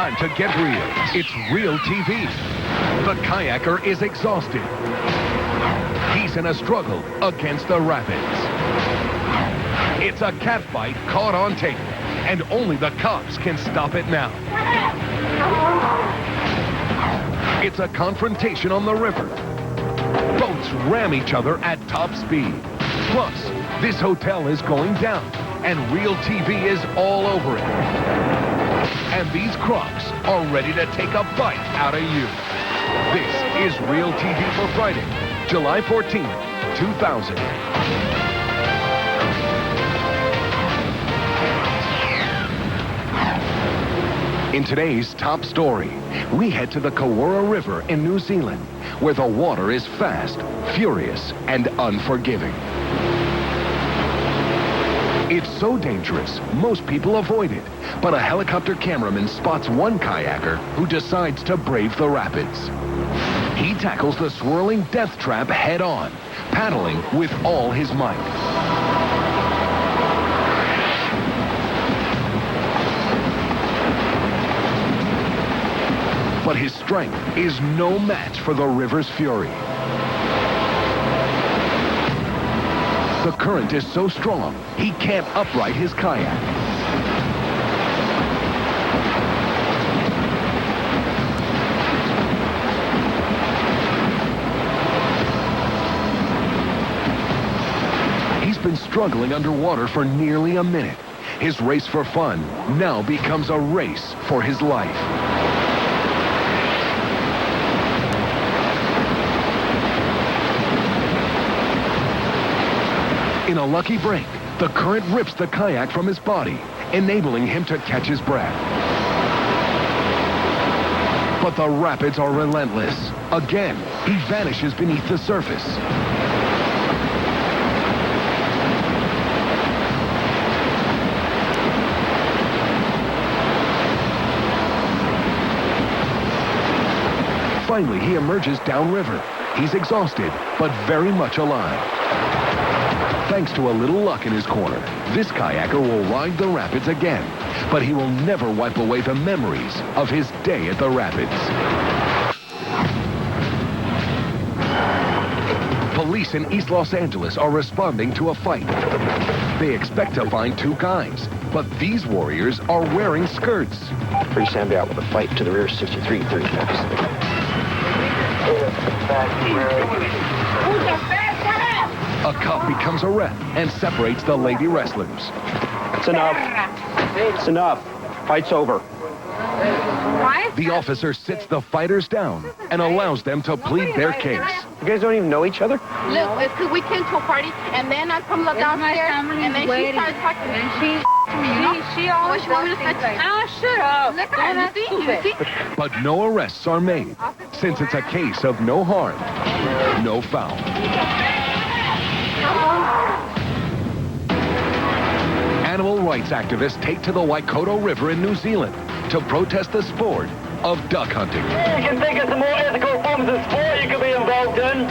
time to get real. It's Realtv. The kayaker is exhausted. He's in a struggle against the rapids. It's a catfight caught on tape, and only the cops can stop it now. It's a confrontation on the river. Boats ram each other at top speed. Plus, this hotel is going down, and Realtv is all over it. And these crocs are ready to take a bite out of you. This is Realtv for Friday, July 14th, 2000. In today's top story, we head to the Kawarra River in New Zealand, where the water is fast, furious, and unforgiving. It's so dangerous, most people avoid it. But a helicopter cameraman spots one kayaker who decides to brave the rapids. He tackles the swirling death trap head-on, paddling with all his might. But his strength is no match for the river's fury. The current is so strong, he can't upright his kayak. He's been struggling underwater for nearly a minute. His race for fun now becomes a race for his life. In a lucky break, the current rips the kayak from his body, enabling him to catch his breath. But the rapids are relentless. Again, he vanishes beneath the surface. Finally, he emerges downriver. He's exhausted, but very much alive. Thanks to a little luck in his corner, this kayaker will ride the rapids again, but he will never wipe away the memories of his day at the rapids. Police in East Los Angeles are responding to a fight. They expect to find two guys, but these warriors are wearing skirts. Free Sandy out with a fight to the rear 6330. A cop becomes a ref and separates the lady wrestlers. It's enough. It's enough. Fight's over. The officer sits the fighters down and allows them to plead their case. You guys don't even know each other? Look, it's because we came to a party, and then I come look downstairs, and then she started talking, and she always wanted to say, oh, shut up. Look at her, you see? But no arrests are made, since it's a case of no harm, no foul. Animal rights activists take to the Waikato River in New Zealand to protest the sport of duck hunting. You can think of some more ethical forms of sport you could be involved in.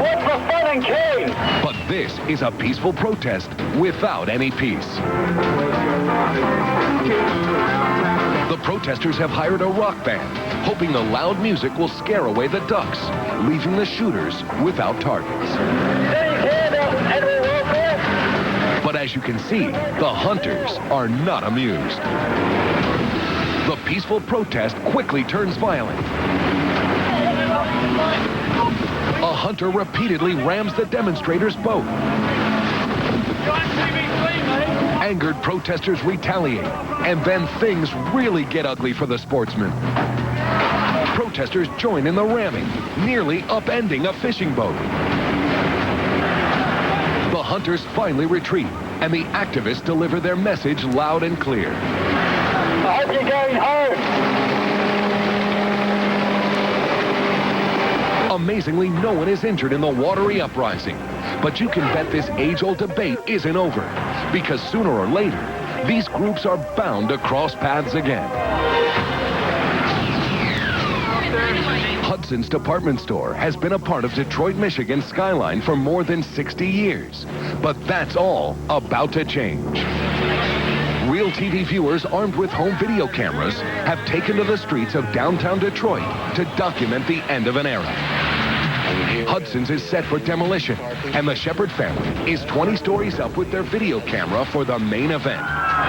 What's for fun and cane? But this is a peaceful protest without any peace. The protesters have hired a rock band, hoping the loud music will scare away the ducks, leaving the shooters without targets. But as you can see, the hunters are not amused. The peaceful protest quickly turns violent. A hunter repeatedly rams the demonstrators' boat. Angered protesters retaliate, and then things really get ugly for the sportsmen. Protesters join in the ramming, nearly upending a fishing boat. The hunters finally retreat, and the activists deliver their message loud and clear. I hope you're going home. Amazingly, no one is injured in the watery uprising. But you can bet this age-old debate isn't over, because sooner or later, these groups are bound to cross paths again. Hudson's department store has been a part of Detroit, Michigan's skyline for more than 60 years. But that's all about to change. Real Realtv viewers armed with home video cameras have taken to the streets of downtown Detroit to document the end of an era. Hudson's is set for demolition, and the Shepherd family is 20 stories up with their video camera for the main event.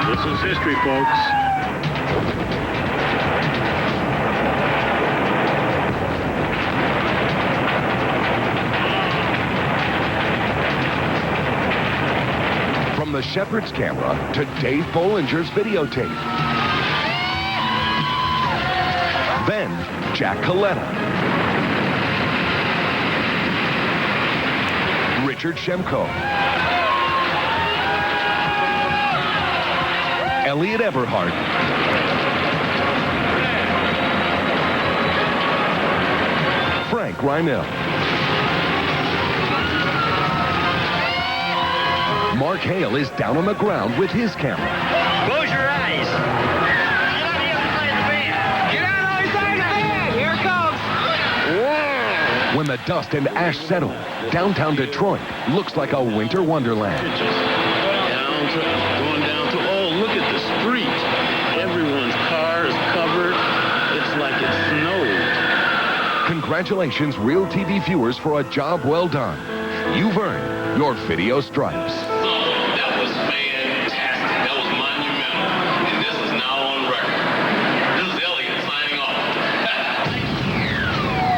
This is history, folks. From the Shepherd's camera to Dave Bollinger's videotape. Then, Jack Coletta. Richard Shemko. Elliot Everhart. Frank Rymel. Mark Hale is down on the ground with his camera. Close your eyes. Get out outside the bed. Here it comes. When the dust and ash settle, downtown Detroit looks like a winter wonderland. Going down to, oh, look at the street. Everyone's car is covered. It's like it snowed. Congratulations, Realtv viewers, for a job well done. You've earned your video stripes. That was fantastic. That was monumental. And this is now on record. This is Elliot signing off.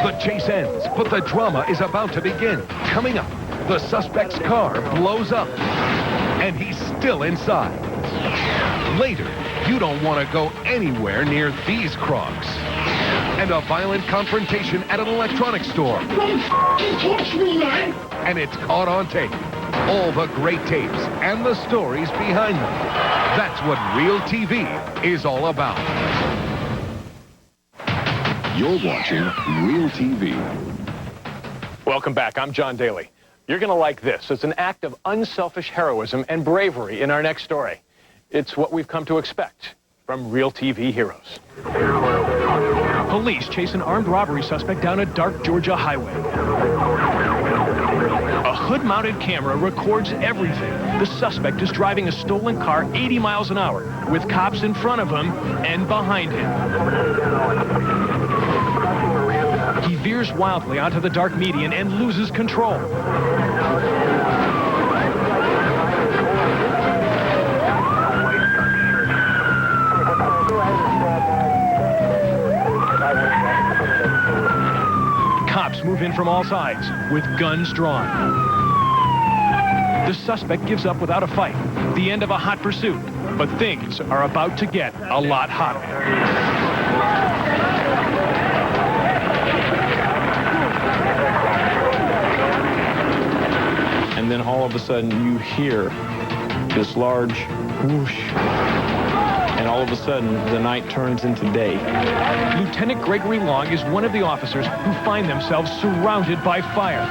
The chase ends, but the drama is about to begin. Coming up, the suspect's car blows up, and he's still inside. Later, you don't want to go anywhere near these crocs. And a violent confrontation at an electronics store. Don't touch me, man! And it's caught on tape. All the great tapes and the stories behind them. That's what Realtv is all about. You're watching Realtv. Welcome back. I'm John Daly. You're going to like this. It's an act of unselfish heroism and bravery in our next story. It's what we've come to expect from Realtv heroes. Police chase an armed robbery suspect down a dark Georgia highway. A hood-mounted camera records everything. The suspect is driving a stolen car 80 miles an hour with cops in front of him and behind him. He veers wildly onto the dark median and loses control. Cops move in from all sides with guns drawn. The suspect gives up without a fight. The end of a hot pursuit. But things are about to get a lot hotter. And then all of a sudden you hear this large whoosh. And all of a sudden, the night turns into day. Lieutenant Gregory Long is one of the officers who find themselves surrounded by fire.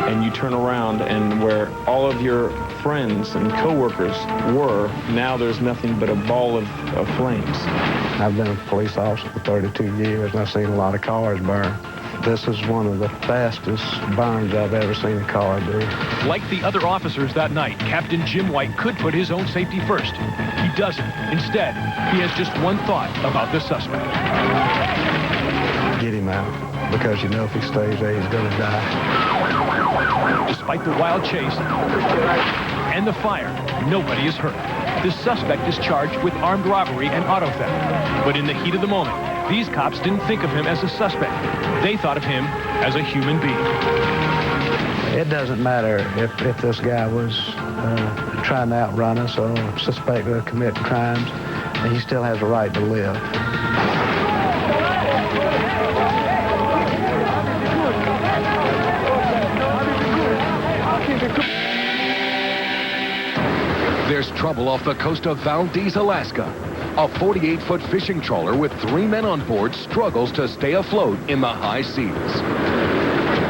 And you turn around, and where all of your friends and coworkers were, now there's nothing but a ball of flames. I've been a police officer for 32 years, and I've seen a lot of cars burn. This is one of the fastest burns I've ever seen a car do. Like the other officers that night, Captain Jim White could put his own safety first. He doesn't. Instead, he has just one thought about the suspect. Get him out, because you know if he stays there, he's going to die. Despite the wild chase and the fire, nobody is hurt. The suspect is charged with armed robbery and auto theft. But in the heat of the moment, these cops didn't think of him as a suspect. They thought of him as a human being. It doesn't matter if this guy was trying to outrun us or suspected of committing crimes, he still has a right to live. There's trouble off the coast of Valdez, Alaska. A 48-foot fishing trawler with 3 men on board struggles to stay afloat in the high seas.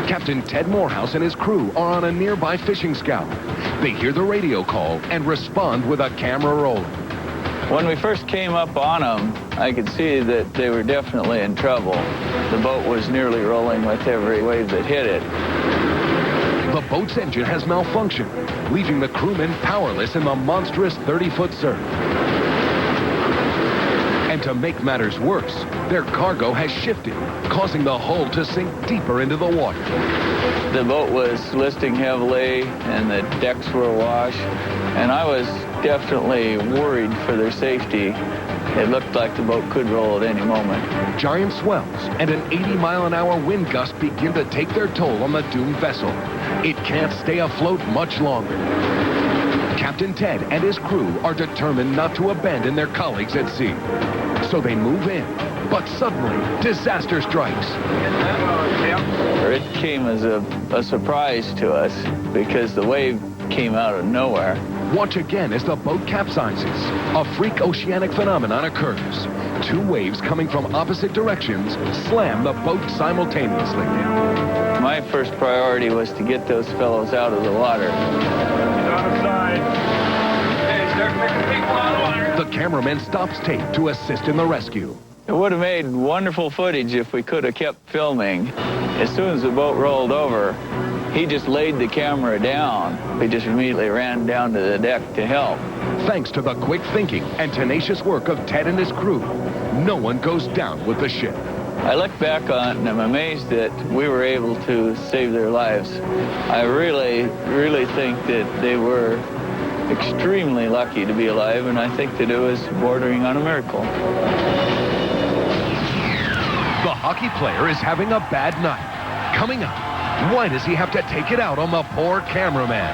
Captain Ted Morehouse and his crew are on a nearby fishing scout. They hear the radio call and respond with a camera rolling. When we first came up on them, I could see that they were definitely in trouble. The boat was nearly rolling with every wave that hit it. The boat's engine has malfunctioned, leaving the crewmen powerless in the monstrous 30-foot surf. And to make matters worse, their cargo has shifted, causing the hull to sink deeper into the water. The boat was listing heavily and the decks were awash, and I was definitely worried for their safety. It looked like the boat could roll at any moment. Giant swells and an 80-mile-an-hour wind gust begin to take their toll on the doomed vessel. It can't stay afloat much longer. Captain Ted and his crew are determined not to abandon their colleagues at sea. So they move in, but suddenly, disaster strikes. It came as a surprise to us because the wave came out of nowhere. Watch again as the boat capsizes. A freak oceanic phenomenon occurs. Two waves coming from opposite directions slam the boat simultaneously. My first priority was to get those fellows out of the water. The cameraman stops tape to assist in the rescue. It would have made wonderful footage if we could have kept filming. As soon as the boat rolled over, he just laid the camera down. We just immediately ran down to the deck to help. Thanks to the quick thinking and tenacious work of Ted and his crew, no one goes down with the ship. I look back on it and I'm amazed that we were able to save their lives. I really think that they were extremely lucky to be alive, and I think that it was bordering on a miracle. The hockey player is having a bad night. Coming up, why does he have to take it out on the poor cameraman?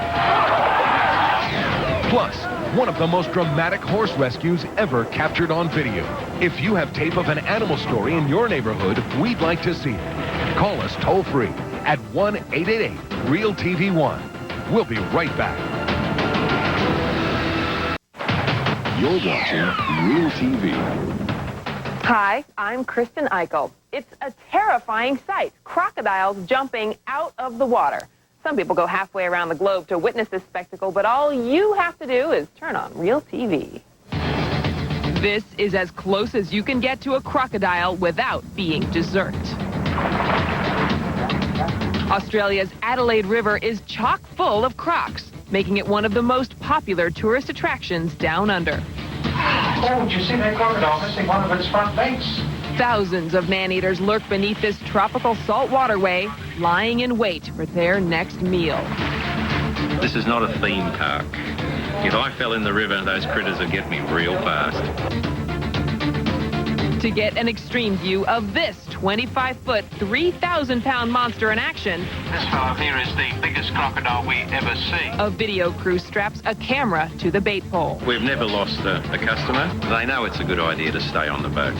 Plus, one of the most dramatic horse rescues ever captured on video. If you have tape of an animal story in your neighborhood, we'd like to see it. Call us toll-free at 1-888-REAL-TV1. We'll be right back. You're watching Real TV. Hi, I'm Kristen Eichel. It's a terrifying sight. Crocodiles jumping out of the water. Some people go halfway around the globe to witness this spectacle, but all you have to do is turn on Real TV. This is as close as you can get to a crocodile without being dessert. Australia's Adelaide River is chock full of crocs, making it one of the most popular tourist attractions down under. Oh, did you see that crocodile missing one of its front legs? Thousands of man-eaters lurk beneath this tropical salt waterway, lying in wait for their next meal. This is not a theme park. If I fell in the river, those critters would get me real fast. To get an extreme view of this 25-foot, 3,000-pound monster in action, this fellow here is the biggest crocodile we ever see. A video crew straps a camera to the bait pole. We've never lost a customer. They know it's a good idea to stay on the boat.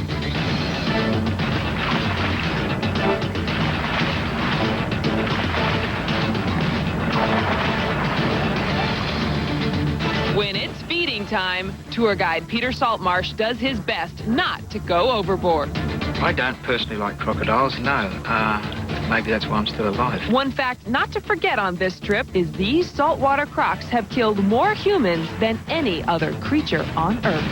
When it's feeding time, tour guide Peter Saltmarsh does his best not to go overboard. I don't personally like crocodiles, no. Maybe that's why I'm still alive. One fact not to forget on this trip is these saltwater crocs have killed more humans than any other creature on Earth.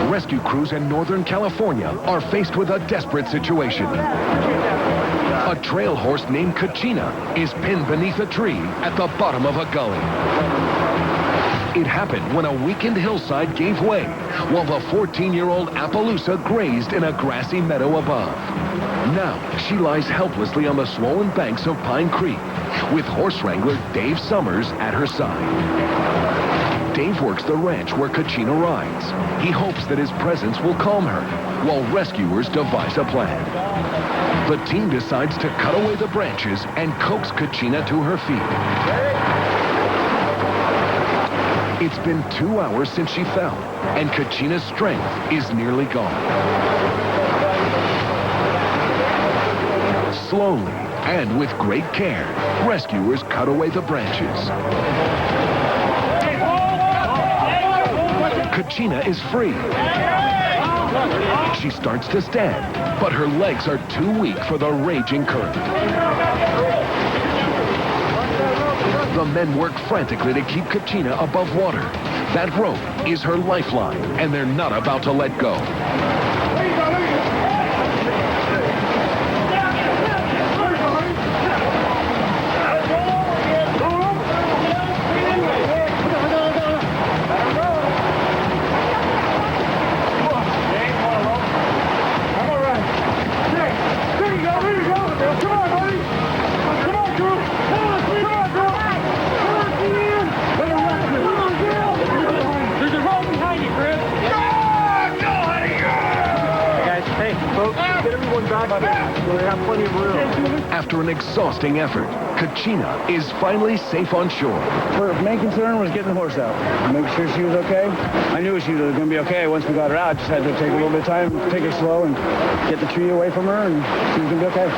Rescue crews in Northern California are faced with a desperate situation. A trail horse named Kachina is pinned beneath a tree at the bottom of a gully. It happened when a weakened hillside gave way, while the 14-year-old Appaloosa grazed in a grassy meadow above. Now, she lies helplessly on the swollen banks of Pine Creek, with horse wrangler Dave Summers at her side. Dave works the ranch where Kachina rides. He hopes that his presence will calm her, while rescuers devise a plan. The team decides to cut away the branches and coax Kachina to her feet. It's been 2 hours since she fell, and Kachina's strength is nearly gone. Slowly and with great care, rescuers cut away the branches. Kachina is free. She starts to stand, but her legs are too weak for the raging current. The men work frantically to keep Kachina above water. That rope is her lifeline, and they're not about to let go. We have plenty of room. After an exhausting effort, Kachina is finally safe on shore. Her main concern was getting the horse out, making sure she was okay. I knew she was going to be okay once we got her out. Just had to take a little bit of time, take her slow, and get the tree away from her, and she was going to be okay.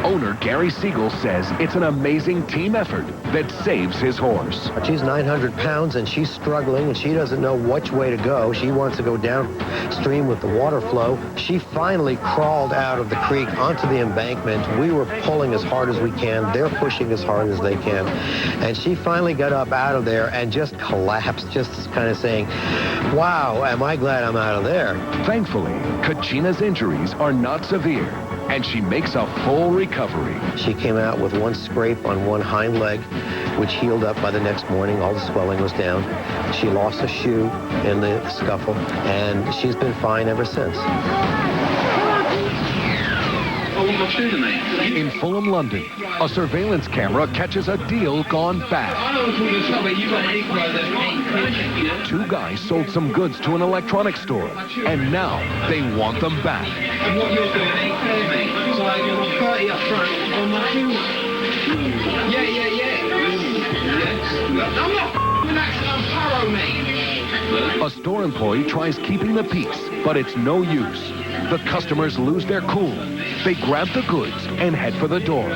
Owner Gary Siegel says it's an amazing team effort that saves his horse. She's 900 pounds and she's struggling and she doesn't know which way to go. She wants to go downstream with the water flow. She finally crawled out of the creek onto the embankment. We were pulling as hard as we can. They're pushing as hard as they can. And she finally got up out of there and just collapsed, just kind of saying, wow, am I glad I'm out of there. Thankfully, Kachina's injuries are not severe, and she makes a full recovery. She came out with one scrape on one hind leg, which healed up by the next morning. All the swelling was down. She lost a shoe in the scuffle, and she's been fine ever since. In Fulham, London, a surveillance camera catches a deal gone bad. Two guys sold some goods to an electronics store, and now they want them back. And what you're doing ain't fair, mate. So I give you 30 up front on my shoe. Yeah. I'm not relaxing, I'm paro, mate. A store employee tries keeping the peace, but it's no use. The customers lose their cool. They grab the goods and head for the door.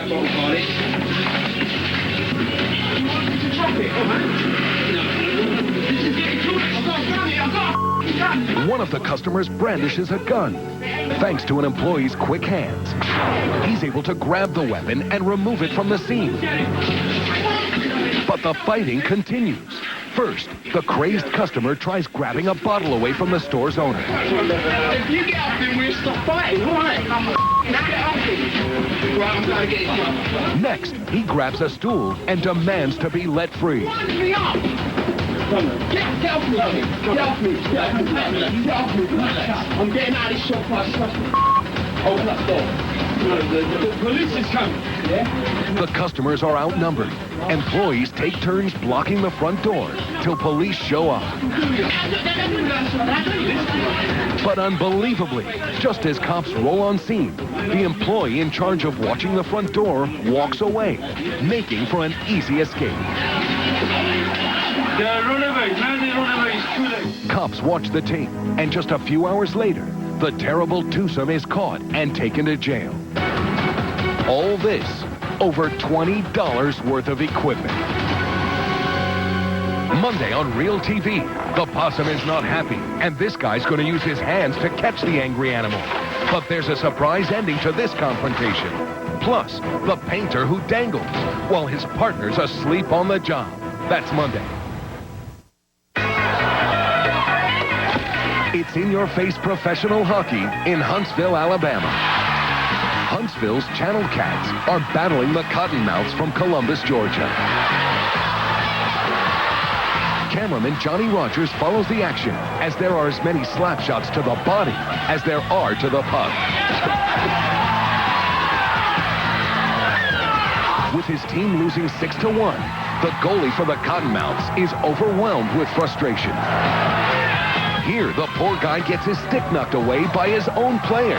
One of the customers brandishes a gun. Thanks to an employee's quick hands, he's able to grab the weapon and remove it from the scene. But the fighting continues. First, the crazed customer tries grabbing a bottle away from the store's owner. If you get up him, we'll stop fighting, all right? Get up him. Right, I'm going to get him. Next, he grabs a stool and demands to be let free. Get off me. Get off me. I'm getting out of this shop. Open up the door. The police is coming. Yeah? The customers are outnumbered. Employees take turns blocking the front door till police show up. But unbelievably, just as cops roll on scene, the employee in charge of watching the front door walks away, making for an easy escape. Cops watch the tape, and just a few hours later, the terrible twosome is caught and taken to jail. All this over $20 worth of equipment. Monday on Realtv, the possum is not happy, and this guy's going to use his hands to catch the angry animal. But there's a surprise ending to this confrontation. Plus, the painter who dangles while his partner's asleep on the job. That's Monday. It's in-your-face professional hockey in Huntsville, Alabama. Huntsville's Channel Cats are battling the Cottonmouths from Columbus, Georgia. Cameraman Johnny Rogers follows the action as there are as many slap shots to the body as there are to the puck. With his team losing 6-1, the goalie for the Cottonmouths is overwhelmed with frustration. Here, the poor guy gets his stick knocked away by his own player.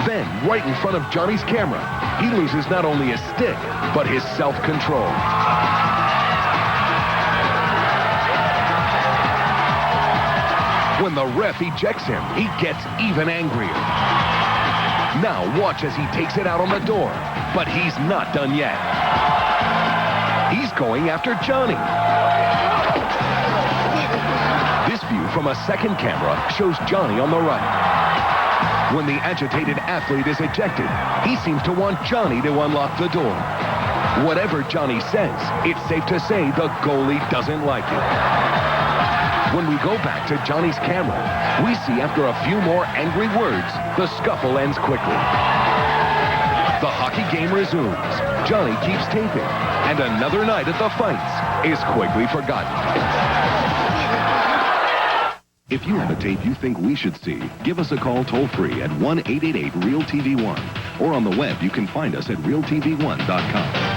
Then, right in front of Johnny's camera, he loses not only his stick, but his self-control. When the ref ejects him, he gets even angrier. Now watch as he takes it out on the door, but he's not done yet. He's going after Johnny. This view from a second camera shows Johnny on the right. When the agitated athlete is ejected, he seems to want Johnny to unlock the door. Whatever Johnny says, it's safe to say the goalie doesn't like it. When we go back to Johnny's camera, we see after a few more angry words, the scuffle ends quickly. The hockey game resumes. Johnny keeps taping, and another night at the fights is quickly forgotten. If you have a tape you think we should see, give us a call toll-free at 1-888-REAL-TV1. Or on the web, you can find us at realtv1.com.